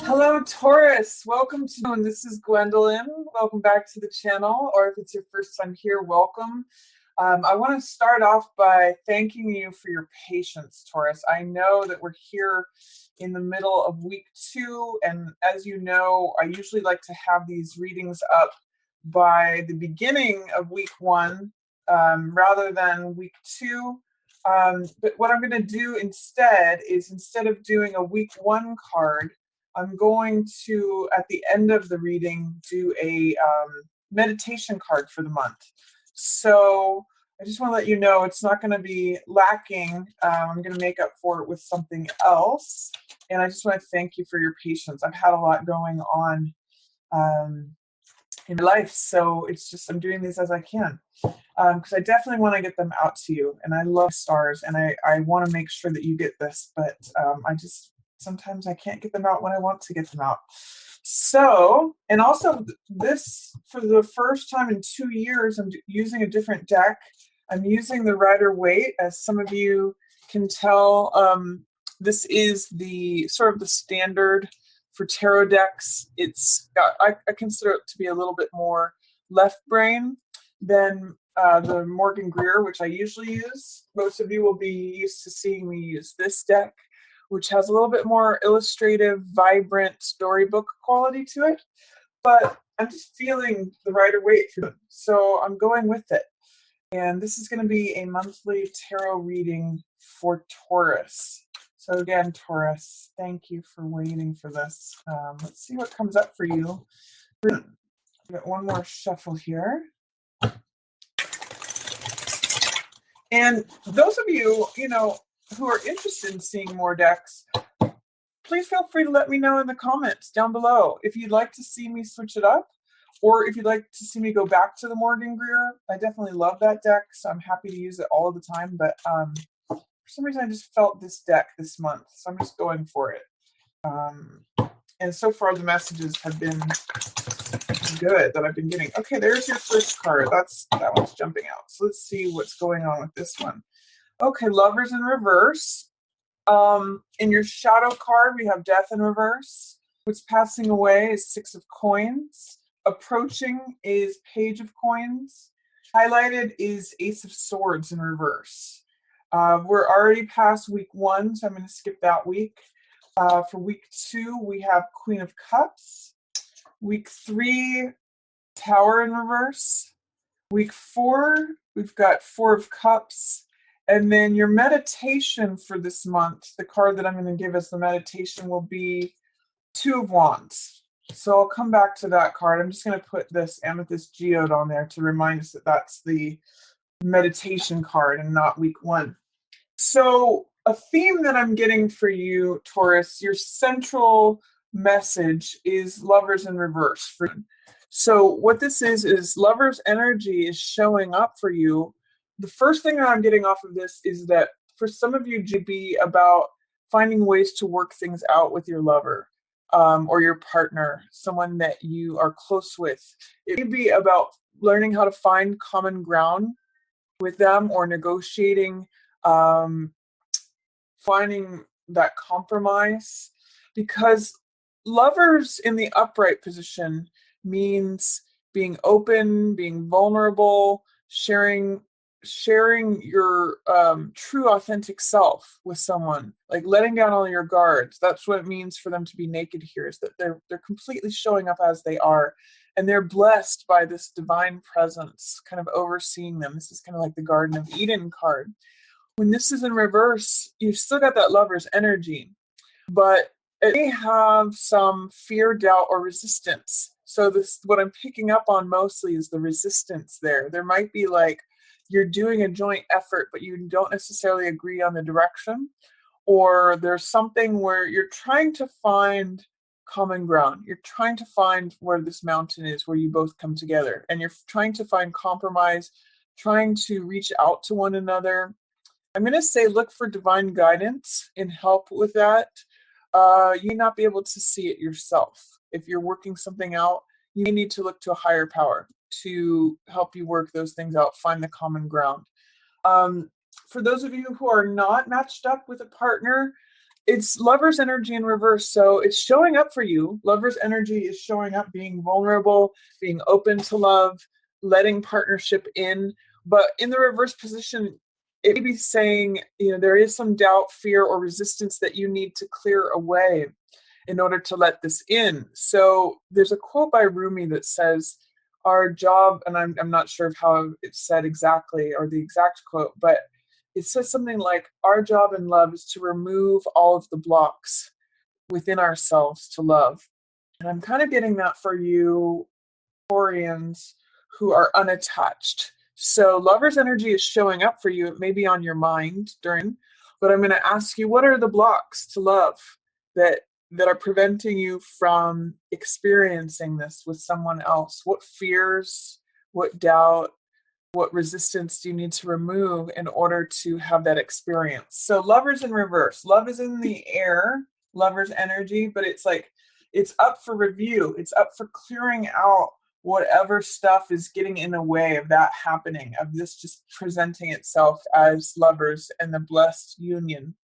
Hello, Taurus. Welcome to, and this is Gwendolyn. Welcome back to the channel, or if it's your first time here, welcome. I want to start off by thanking you for your patience, Taurus. I know that we're here in the middle of week 2, and as you know, I usually like to have these readings up by the beginning of week 1 rather than week 2. But what I'm going to do instead is, instead of doing a week 1 card, I'm going to, at the end of the reading, do a meditation card for the month. So I just want to let you know it's not going to be lacking. I'm going to make up for it with something else. And I just want to thank you for your patience. I've had a lot going on in my life, so it's just I'm doing these as I can. Because I definitely want to get them out to you. And I love stars, and I want to make sure that you get this, but sometimes I can't get them out when I want to get them out. So, and also this, for the first time in 2 years, I'm using a different deck. I'm using the Rider-Waite. As some of you can tell, this is the sort of the standard for tarot decks. It's got, I consider it to be a little bit more left brain than the Morgan Greer, which I usually use. Most of you will be used to seeing me use this deck, which has a little bit more illustrative, vibrant storybook quality to it. But I'm just feeling the Rider-Waite for them, so I'm going with it. And this is going to be a monthly tarot reading for Taurus. So again, Taurus, thank you for waiting for this. Let's see what comes up for you. I've got one more shuffle here. And those of you, who are interested in seeing more decks, please feel free to let me know in the comments down below if you'd like to see me switch it up, or if you'd like to see me go back to the Morgan Greer. I definitely love that deck, so I'm happy to use it all the time, but for some reason I just felt this deck this month, so I'm just going for it. And so far the messages have been good that I've been getting. Okay, there's your first card. That one's jumping out. So let's see what's going on with this one. Okay, Lovers in reverse. In your shadow card, we have Death in reverse. What's passing away is 6 of coins. Approaching is Page of coins. Highlighted is Ace of swords in reverse. We're already past week 1, so I'm going to skip that week. For week 2, we have Queen of Cups. Week 3, Tower in reverse. Week 4, we've got 4 of Cups. And then your meditation for this month, the card that I'm going to give as the meditation will be 2 of Wands. So I'll come back to that card. I'm just going to put this Amethyst Geode on there to remind us that that's the meditation card and not week 1. So a theme that I'm getting for you, Taurus, your central message is Lovers in reverse. So what this is Lovers energy is showing up for you. The first thing that I'm getting off of this is that for some of you, to be about finding ways to work things out with your lover or your partner, someone that you are close with. It may be about learning how to find common ground with them, or negotiating, finding that compromise, because Lovers in the upright position means being open, being vulnerable, sharing your true authentic self with someone, like letting down all your guards. That's what it means for them to be naked here, is that they're completely showing up as they are, and they're blessed by this divine presence kind of overseeing them. This is kind of like the Garden of Eden card. When this is in reverse, you've still got that Lover's energy, but it may have some fear, doubt, or resistance. So this, what I'm picking up on mostly, is the resistance there. There might be like you're doing a joint effort, but you don't necessarily agree on the direction, or there's something where you're trying to find common ground. You're trying to find where this mountain is, where you both come together, and you're trying to find compromise, trying to reach out to one another. I'm going to say look for divine guidance and help with that. You may not be able to see it yourself. If you're working something out, you may need to look to a higher power to help you work those things out, find the common ground. For those of you who are not matched up with a partner, it's lover's energy in reverse. So it's showing up for you. Lover's energy is showing up, being vulnerable, being open to love, letting partnership in. But in the reverse position, it may be saying, there is some doubt, fear, or resistance that you need to clear away in order to let this in. So there's a quote by Rumi that says, our job, and I'm not sure of how it's said exactly or the exact quote, but it says something like, our job in love is to remove all of the blocks within ourselves to love. And I'm kind of getting that for you, Taurians, who are unattached. So lover's energy is showing up for you. It may be on your mind during, but I'm going to ask you, what are the blocks to love that are preventing you from experiencing this with someone else? What fears, what doubt, what resistance do you need to remove in order to have that experience? So lover's in reverse. Love is in the air, lover's energy, but it's like it's up for review. It's up for clearing out whatever stuff is getting in the way of that happening, of this just presenting itself as lovers and the blessed union.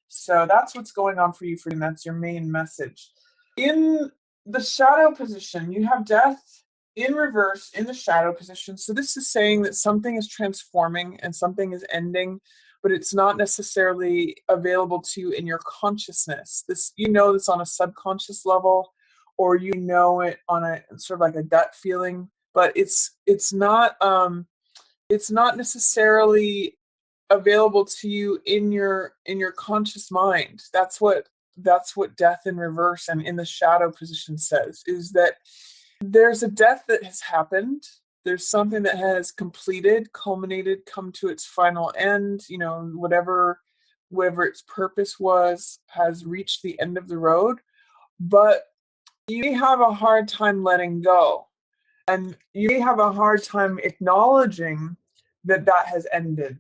So that's what's going on for you, and that's your main message. In the shadow position, you have death in reverse in the shadow position. So this is saying that something is transforming and something is ending, but it's not necessarily available to you in your consciousness. This, this on a subconscious level, or it on a sort of like a gut feeling, but it's not necessarily available to you in your conscious mind. That's what death in reverse and in the shadow position says, is that there's a death that has happened. There's something that has completed, culminated, come to its final end. Whatever its purpose was has reached the end of the road. But you may have a hard time letting go. And you may have a hard time acknowledging that has ended,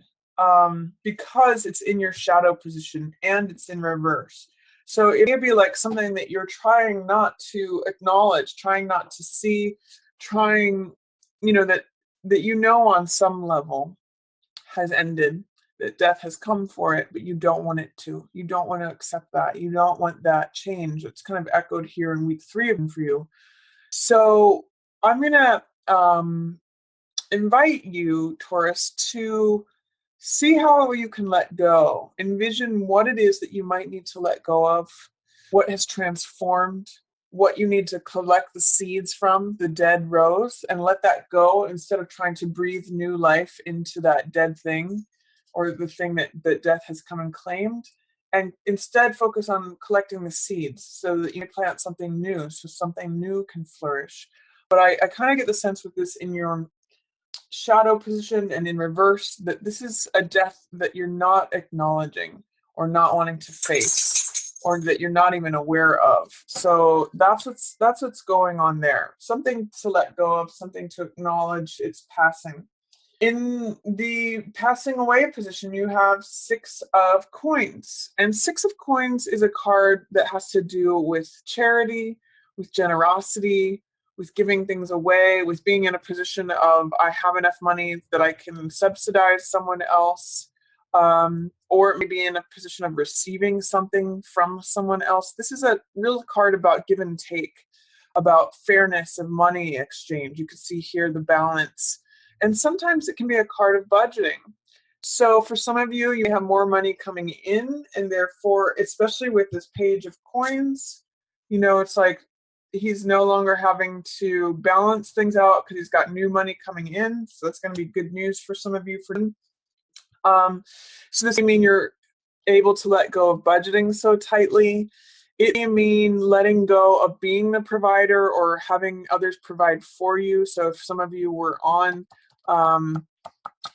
because it's in your shadow position and it's in reverse. So it may be like something that you're trying not to acknowledge, trying not to see, trying, that on some level has ended, that death has come for it, but you don't want it to. You don't want to accept that. You don't want that change. It's kind of echoed here in week 3 of them for you. So I'm going to invite you, Taurus, to see how you can let go. Envision what it is that you might need to let go of, what has transformed, what you need to collect the seeds from, the dead rose, and let that go instead of trying to breathe new life into that dead thing or the thing that death has come and claimed. And instead focus on collecting the seeds so that you plant something new, so something new can flourish. But I kind of get the sense with this in your shadow position and in reverse that this is a death that you're not acknowledging or not wanting to face, or that you're not even aware of. So that's what's going on there. Something to let go of, something to acknowledge its passing. In the passing away position, you have 6 of coins. And 6 of coins is a card that has to do with charity, with generosity, with giving things away, with being in a position of, I have enough money that I can subsidize someone else, or maybe in a position of receiving something from someone else. This is a real card about give and take, about fairness of money exchange. You can see here the balance. And sometimes it can be a card of budgeting. So for some of you, you have more money coming in, and therefore, especially with this page of coins, it's like he's no longer having to balance things out because he's got new money coming in. So that's going to be good news for some of you. So this may mean you're able to let go of budgeting so tightly. It may mean letting go of being the provider or having others provide for you. So if some of you were on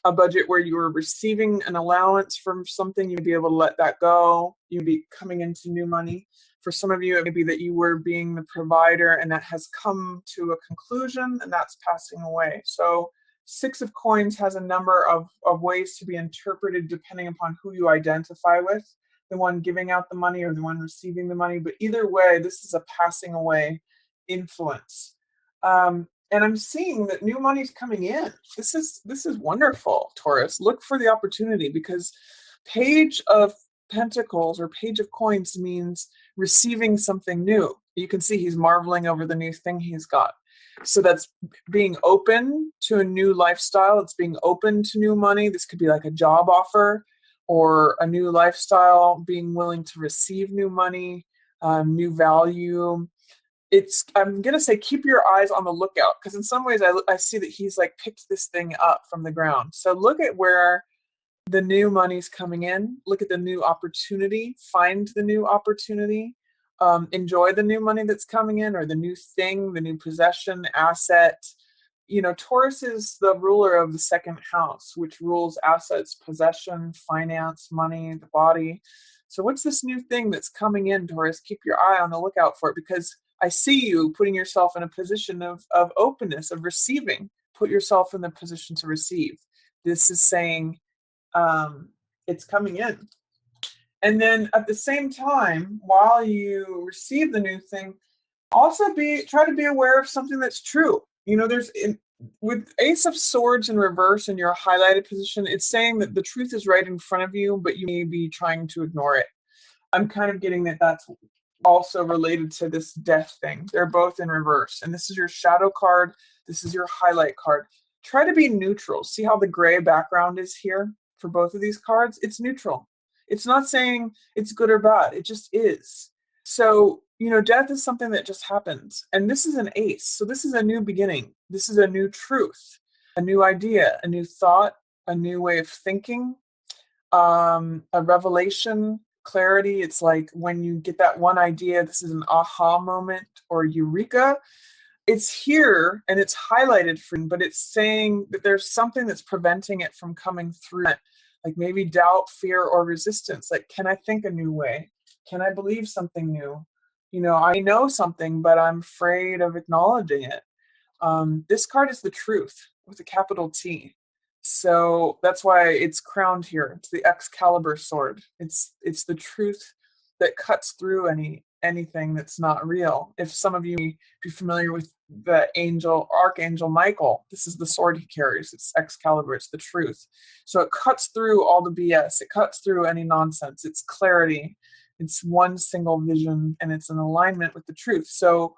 a budget where you were receiving an allowance from something, you'd be able to let that go. You'd be coming into new money. For some of you, it may be that you were being the provider and that has come to a conclusion and that's passing away. So 6 of coins has a number of ways to be interpreted depending upon who you identify with, the one giving out the money or the one receiving the money. But either way, this is a passing away influence. And I'm seeing that new money's coming in. This is wonderful, Taurus. Look for the opportunity, because page of Pentacles or Page of Coins means receiving something new. You can see he's marveling over the new thing he's got. So that's being open to a new lifestyle. It's being open to new money. This could be like a job offer or a new lifestyle, being willing to receive new money, new value. I'm going to say keep your eyes on the lookout, because in some ways I see that he's like picked this thing up from the ground. So look at where the new money's coming in. Look at the new opportunity. Find the new opportunity. Enjoy the new money that's coming in, or the new thing, the new possession, asset. Taurus is the ruler of the second house, which rules assets, possession, finance, money, the body. So what's this new thing that's coming in, Taurus? Keep your eye on the lookout for it, because I see you putting yourself in a position of openness, of receiving. Put yourself in the position to receive. This is saying it's coming in. And then at the same time, while you receive the new thing, also try to be aware of something that's true. With Ace of Swords in reverse in your highlighted position, it's saying that the truth is right in front of you, but you may be trying to ignore it. I'm kind of getting that that's also related to this death thing. They're both in reverse. And this is your shadow card. This is your highlight card. Try to be neutral. See how the gray background is here for both of these cards? It's neutral. It's not saying it's good or bad. It just is. So, death is something that just happens. And this is an ace. So this is a new beginning. This is a new truth, a new idea, a new thought, a new way of thinking, a revelation, clarity. It's like when you get that one idea, this is an aha moment or eureka. It's here and it's highlighted for you, but it's saying that there's something that's preventing it from coming through. Like maybe doubt, fear, or resistance. Like, can I think a new way? Can I believe something new? I know something, but I'm afraid of acknowledging it. This card is the truth with a capital T. So that's why it's crowned here. It's the Excalibur sword. It's the truth that cuts through anything that's not real. If some of you be familiar with the Archangel Michael, this is the sword he carries. It's Excalibur. It's the truth. So it cuts through all the BS. It cuts through any nonsense. It's clarity. It's one single vision, and it's in alignment with the truth. So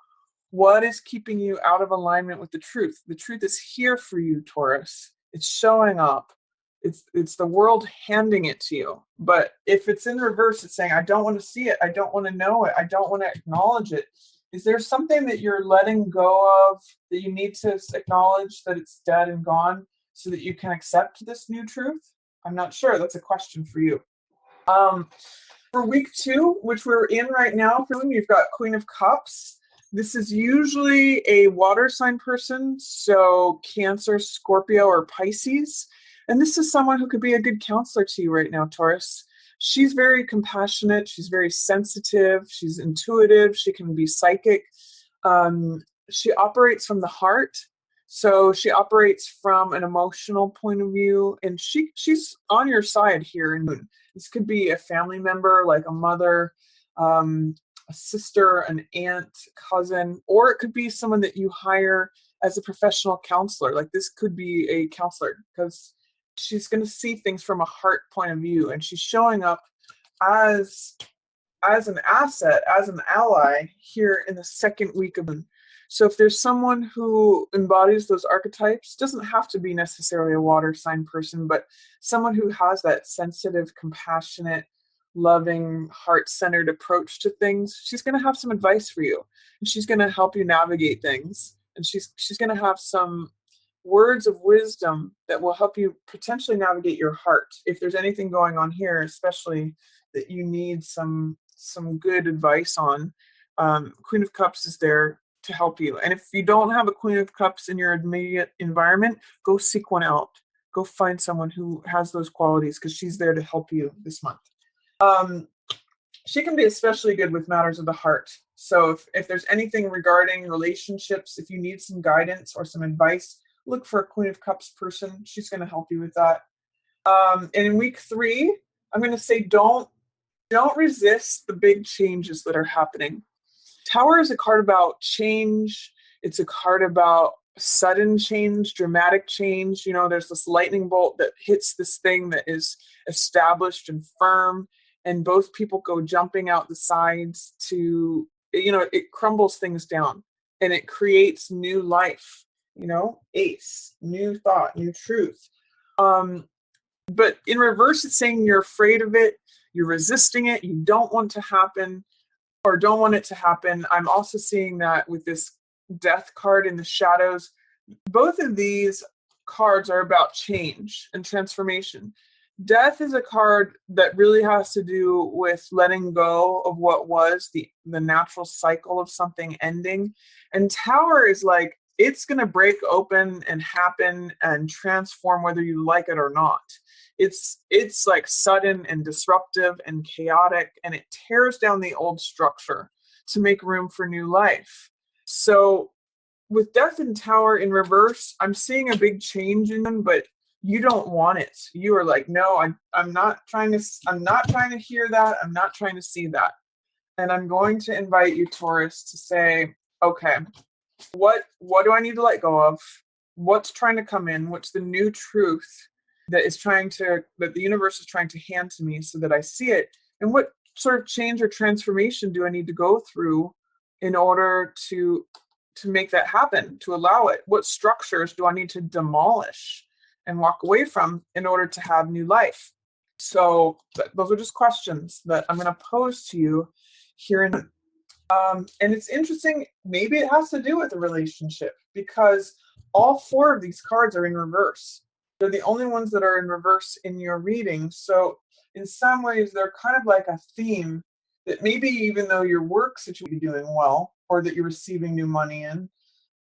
what is keeping you out of alignment with the truth? The truth is here for you, Taurus. It's showing up. It's the world handing it to you. But if it's in reverse, it's saying, I don't want to see it. I don't want to know it. I don't want to acknowledge it. Is there something that you're letting go of that you need to acknowledge that it's dead and gone so that you can accept this new truth? I'm not sure. That's a question for you. For week 2, which we're in right now, you've got Queen of Cups. This is usually a water sign person, so Cancer, Scorpio, or Pisces. And this is someone who could be a good counselor to you right now, Taurus. She's very compassionate. She's very sensitive. She's intuitive. She can be psychic. She operates from the heart. So she operates from an emotional point of view. And she's on your side here. This could be a family member, like a mother, a sister, an aunt, cousin, or it could be someone that you hire as a professional counselor. Like this could be a counselor, because she's going to see things from a heart point of view, and she's showing up as an asset, as an ally here in the second week of Moon. So if there's someone who embodies those archetypes, doesn't have to be necessarily a water sign person, but someone who has that sensitive, compassionate, loving, heart-centered approach to things, she's going to have some advice for you, and she's going to help you navigate things, and she's going to have some words of wisdom that will help you potentially navigate your heart. If there's anything going on here, especially that you need some good advice on, Queen of Cups is there to help you. And if you don't have a Queen of Cups in your immediate environment, go seek one out. Go find someone who has those qualities, because she's there to help you this month. She can be especially good with matters of the heart. So if there's anything regarding relationships, if you need some guidance or some advice, look for a Queen of Cups person. She's going to help you with that. And in week 3, I'm going to say don't resist the big changes that are happening. Tower is a card about change. It's a card about sudden change, dramatic change. There's this lightning bolt that hits this thing that is established and firm, and both people go jumping out the sides to, it crumbles things down and it creates new life, ace, new thought, new truth. But in reverse, it's saying you're afraid of it, you're resisting it, you don't want to happen or don't want it to happen. I'm also seeing that with this death card in the shadows. Both of these cards are about change and transformation. Death is a card that really has to do with letting go of what was the natural cycle of something ending. And Tower is like, it's going to break open and happen and transform whether you like it or not. It's like sudden and disruptive and chaotic, and it tears down the old structure to make room for new life. So with Death and Tower in reverse, I'm seeing a big change in them, but you don't want it. You are like, no, I'm not trying to hear that. I'm not trying to see that. And I'm going to invite you, Taurus, to say, okay, what do I need to let go of? What's trying to come in? What's the new truth that the universe is trying to hand to me so that I see it? And what sort of change or transformation do I need to go through in order to make that happen, to allow it? What structures do I need to demolish and walk away from in order to have new life? So those are just questions that I'm going to pose to you here. And it's interesting, maybe it has to do with a relationship, because all four of these cards are in reverse. They're the only ones that are in reverse in your reading. So in some ways, they're kind of like a theme that maybe even though your work situation is doing well, or that you're receiving new money in,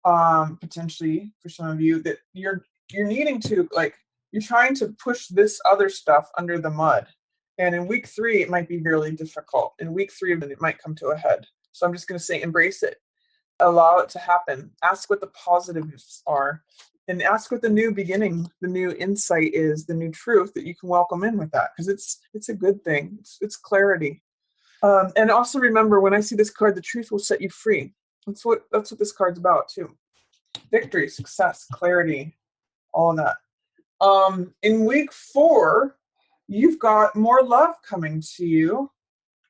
potentially for some of you, that you're needing to, like, you're trying to push this other stuff under the mud. And in week 3, it might be really difficult. In week 3, it might come to a head. So I'm just going to say, embrace it. Allow it to happen. Ask what the positives are. And ask what the new beginning, the new insight is, the new truth that you can welcome in with that. Because it's a good thing. It's clarity. And also remember, when I see this card, the truth will set you free. That's what this card's about too. Victory, success, clarity, all of that. In week 4, you've got more love coming to you.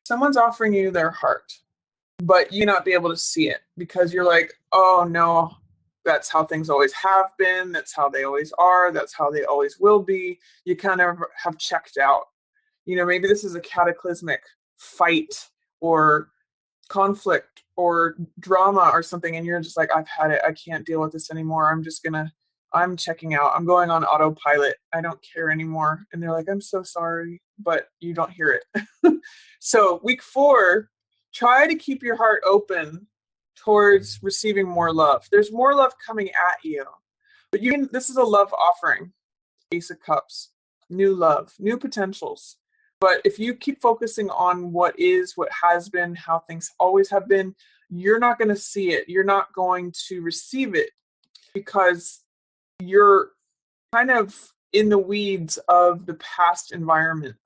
Someone's offering you their heart, but you not be able to see it because you're like, oh no, that's how things always have been. That's how they always are. That's how they always will be. You kind of have checked out. Maybe this is a cataclysmic fight or conflict or drama or something, and you're just like, I've had it. I can't deal with this anymore. I'm checking out. I'm going on autopilot. I don't care anymore. And they're like, I'm so sorry, but you don't hear it. So week 4, try to keep your heart open towards receiving more love. There's more love coming at you, but this is a love offering. Ace of Cups, new love, new potentials. But if you keep focusing on what is, what has been, how things always have been, you're not going to see it. You're not going to receive it because you're kind of in the weeds of the past environment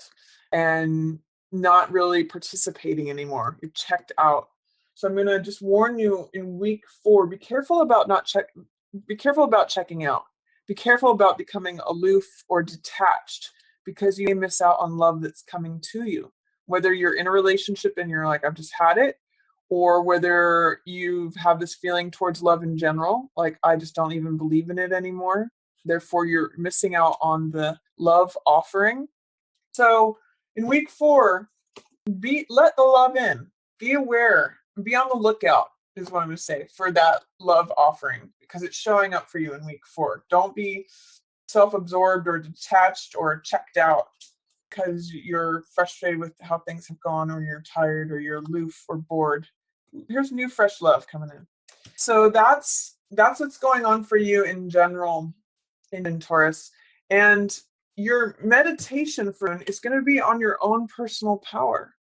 and not really participating anymore. You're checked out. So I'm going to just warn you in week 4, be careful about checking out. Be careful about becoming aloof or detached, because you may miss out on love that's coming to you. Whether you're in a relationship and you're like, I've just had it, or whether you have this feeling towards love in general, like, I just don't even believe in it anymore. Therefore, you're missing out on the love offering. So in week 4, let the love in. Be aware. Be on the lookout, is what I'm going to say, for that love offering, because it's showing up for you in week 4. Don't be self-absorbed or detached or checked out because you're frustrated with how things have gone, or you're tired, or you're aloof or bored. Here's new fresh love coming in. So that's what's going on for you in general in Taurus. And your meditation is going to be on your own personal power.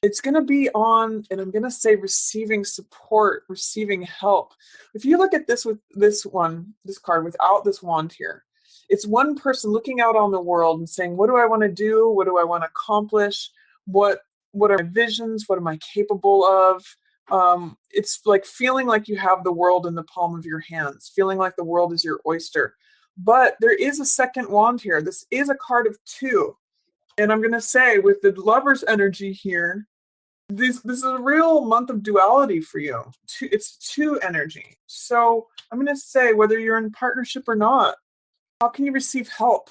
It's going to be on, and I'm going to say, receiving support, receiving help. If you look at this with this card without this wand here, it's one person looking out on the world and saying, what do I want to do? What do I want to accomplish? What are my visions? What am I capable of? It's like feeling like you have the world in the palm of your hands, feeling like the world is your oyster. But there is a second wand here. This is a card of 2. And I'm going to say, with the lover's energy here, this is a real month of duality for you. It's two energy. So I'm going to say, whether you're in partnership or not, how can you receive help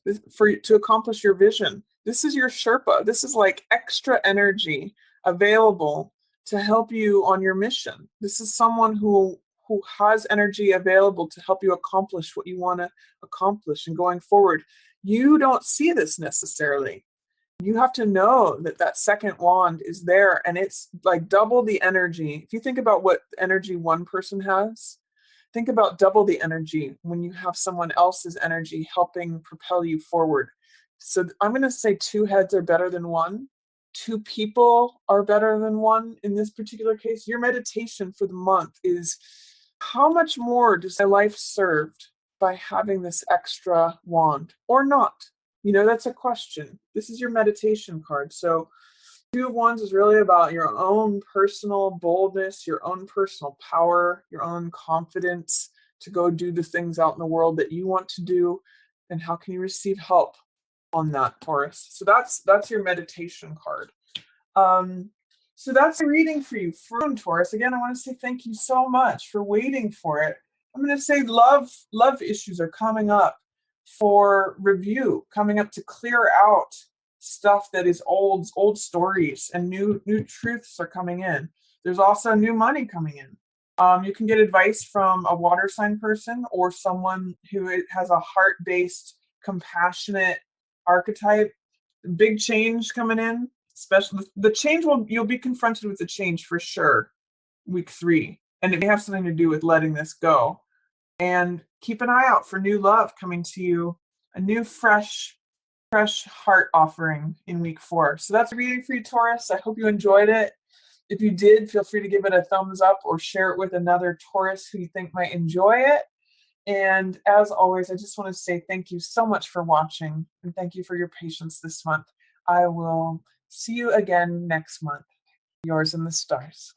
to accomplish your vision? This is your Sherpa. This is like extra energy available to help you on your mission. This is someone who has energy available to help you accomplish what you want to accomplish and going forward. You don't see this necessarily. You have to know that that second wand is there, and it's like double the energy. If you think about what energy one person has, think about double the energy when you have someone else's energy helping propel you forward. So I'm going to say two heads are better than one. Two people are better than one in this particular case. Your meditation for the month is, how much more does my life served by having this extra wand or not? That's a question. This is your meditation card. So Two of Wands is really about your own personal boldness, your own personal power, your own confidence to go do the things out in the world that you want to do. And how can you receive help on that, Taurus? So that's your meditation card. So that's a reading for you, Taurus. Again, I want to say thank you so much for waiting for it. I'm going to say love issues are coming up for review, coming up to clear out stuff that is old stories, and new truths are coming in. There's also new money coming in. You can get advice from a water sign person or someone who has a heart-based, compassionate archetype. Big change coming in. Especially the change, you'll be confronted with the change for sure, week 3, and it may have something to do with letting this go. And keep an eye out for new love coming to you, a new fresh heart offering in week 4. So that's a reading for you, Taurus. I hope you enjoyed it. If you did, feel free to give it a thumbs up or share it with another Taurus who you think might enjoy it. And as always, I just want to say thank you so much for watching, and thank you for your patience this month. I will see you again next month. Yours in the stars.